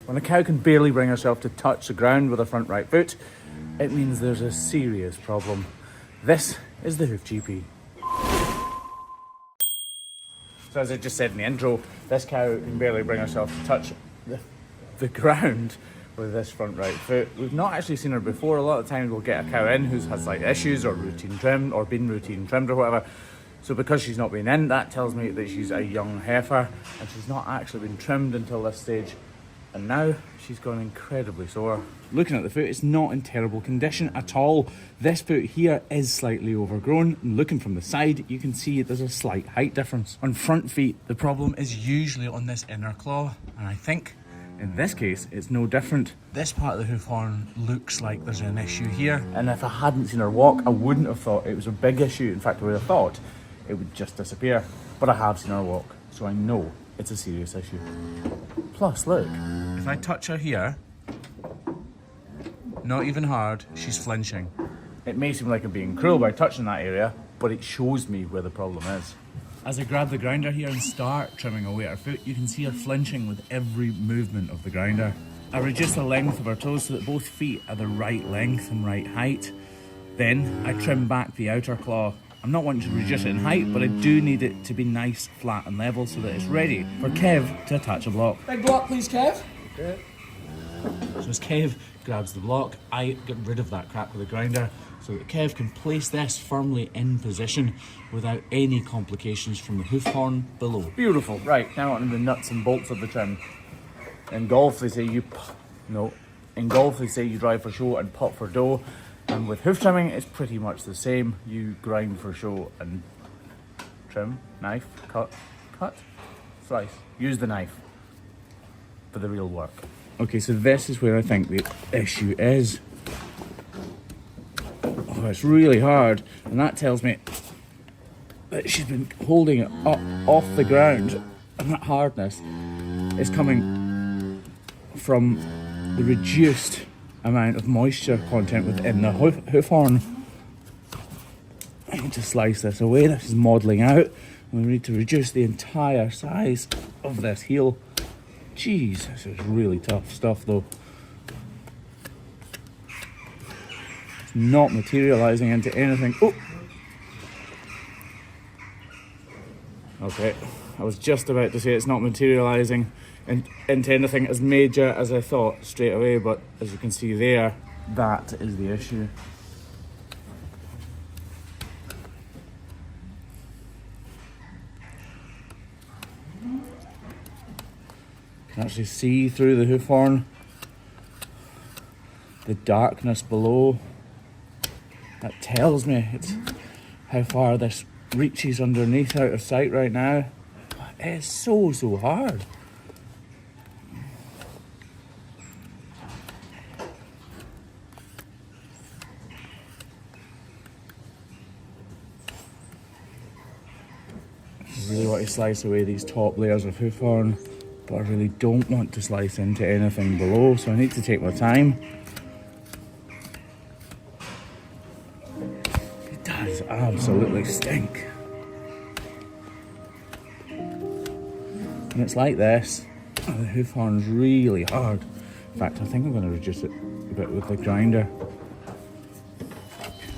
When a cow can barely bring herself to touch the ground with her front right foot, it means there's a serious problem. This is the Hoof GP. So as I just said in the intro, this cow can barely bring herself to touch the ground with this front right foot. We've not actually seen her before. A lot of times we'll get a cow in who has like issues or routine trimmed or been routine trimmed or whatever. So because she's not been in, that tells me that she's a young heifer and she's not actually been trimmed until this stage. And now she's gone incredibly sore. Looking at the foot, it's not in terrible condition at all. This foot here is slightly overgrown. And looking from the side, you can see there's a slight height difference. On front feet, the problem is usually on this inner claw. And I think in this case, it's no different. This part of the hoof horn looks like there's an issue here. And if I hadn't seen her walk, I wouldn't have thought it was a big issue. In fact, I would have thought it would just disappear. But I have seen her walk, so I know it's a serious issue. Plus, look, if I touch her here, not even hard, she's flinching. It may seem like I'm being cruel by touching that area, but it shows me where the problem is. As I grab the grinder here and start trimming away at her foot, you can see her flinching with every movement of the grinder. I reduce the length of her toes so that both feet are the right length and right height. Then I trim back the outer claw. I'm not wanting to reduce it in height, but I do need it to be nice, flat and level so that it's ready for Kev to attach a block. Big block please, Kev. Okay. So as Kev grabs the block, I get rid of that crap with the grinder so that Kev can place this firmly in position without any complications from the hoof horn below. Beautiful. Right, now on to the nuts and bolts of the trim. In golf they say you drive for show and pot for dough. And with hoof trimming, it's pretty much the same. You grind for show and trim, knife, cut, slice. Use the knife for the real work. Okay, so this is where I think the issue is. Oh, it's really hard. And that tells me that she's been holding it up off the ground. And that hardness is coming from the reduced amount of moisture content within the hoof horn. I need to slice this away. This is modelling out. We need to reduce the entire size of this heel. Jeez, this is really tough stuff though. It's not materialising into anything. Oh! Okay, I was just about to say it's not materialising into anything as major as I thought straight away, but as you can see there, that is the issue. You can actually see through the hoof horn, the darkness below. That tells me it's how far this reaches underneath out of sight right now. It's so hard. I really want to slice away these top layers of hoof horn, but I really don't want to slice into anything below, so I need to take my time. It does absolutely stink. And it's like this, and the hoof horn's really hard. In fact, I think I'm going to reduce it a bit with the grinder.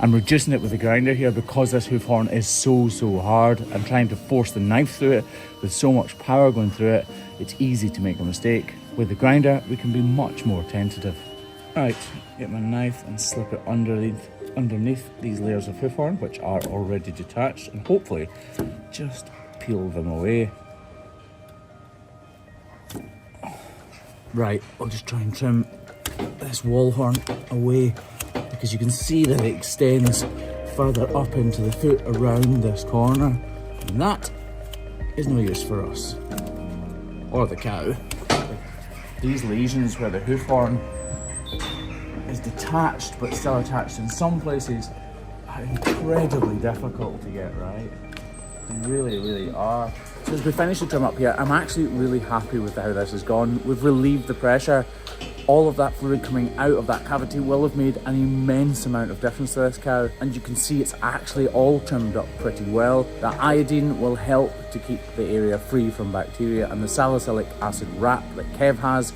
I'm reducing it with the grinder here because this hoof horn is so hard. I'm trying to force the knife through it with so much power going through it. It's easy to make a mistake. With the grinder, we can be much more tentative. Right, get my knife and slip it underneath these layers of hoof horn, which are already detached, and hopefully just peel them away. Right, I'll just try and trim this wall horn away, because you can see that it extends further up into the foot around this corner, and that is no use for us or the cow. These lesions where the hoof horn is detached but still attached in some places are incredibly difficult to get right. They really are. So as we finish the trim up here, I'm actually really happy with how this has gone. We've relieved the pressure. All of that fluid coming out of that cavity will have made an immense amount of difference to this cow, and you can see it's actually all trimmed up pretty well. The iodine will help to keep the area free from bacteria, and the salicylic acid wrap that Kev has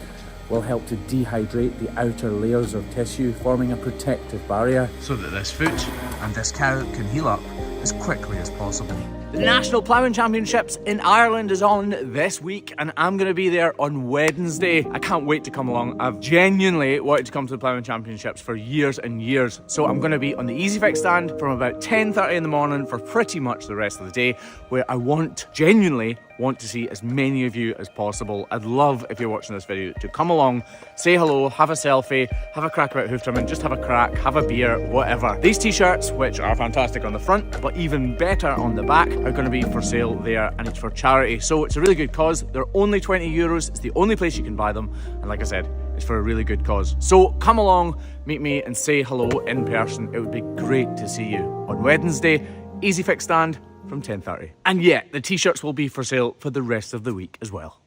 will help to dehydrate the outer layers of tissue, forming a protective barrier so that this foot and this cow can heal up as quickly as possible. The National Ploughing Championships in Ireland is on this week and I'm going to be there on Wednesday. I can't wait to come along. I've genuinely wanted to come to the Ploughing Championships for years and years. So I'm going to be on the EasyFix stand from about 10:30 in the morning for pretty much the rest of the day, where I genuinely want to see as many of you as possible. I'd love, if you're watching this video, to come along, say hello, have a selfie, have a crack about hoof trimming, just have a crack, have a beer, whatever. These t-shirts, which are fantastic on the front, but even better on the back, are going to be for sale there, and it's for charity. So it's a really good cause. They're only €20. It's the only place you can buy them. And like I said, it's for a really good cause. So come along, meet me and say hello in person. It would be great to see you on Wednesday, EasyFix stand from 10:30. And yeah, the t-shirts will be for sale for the rest of the week as well.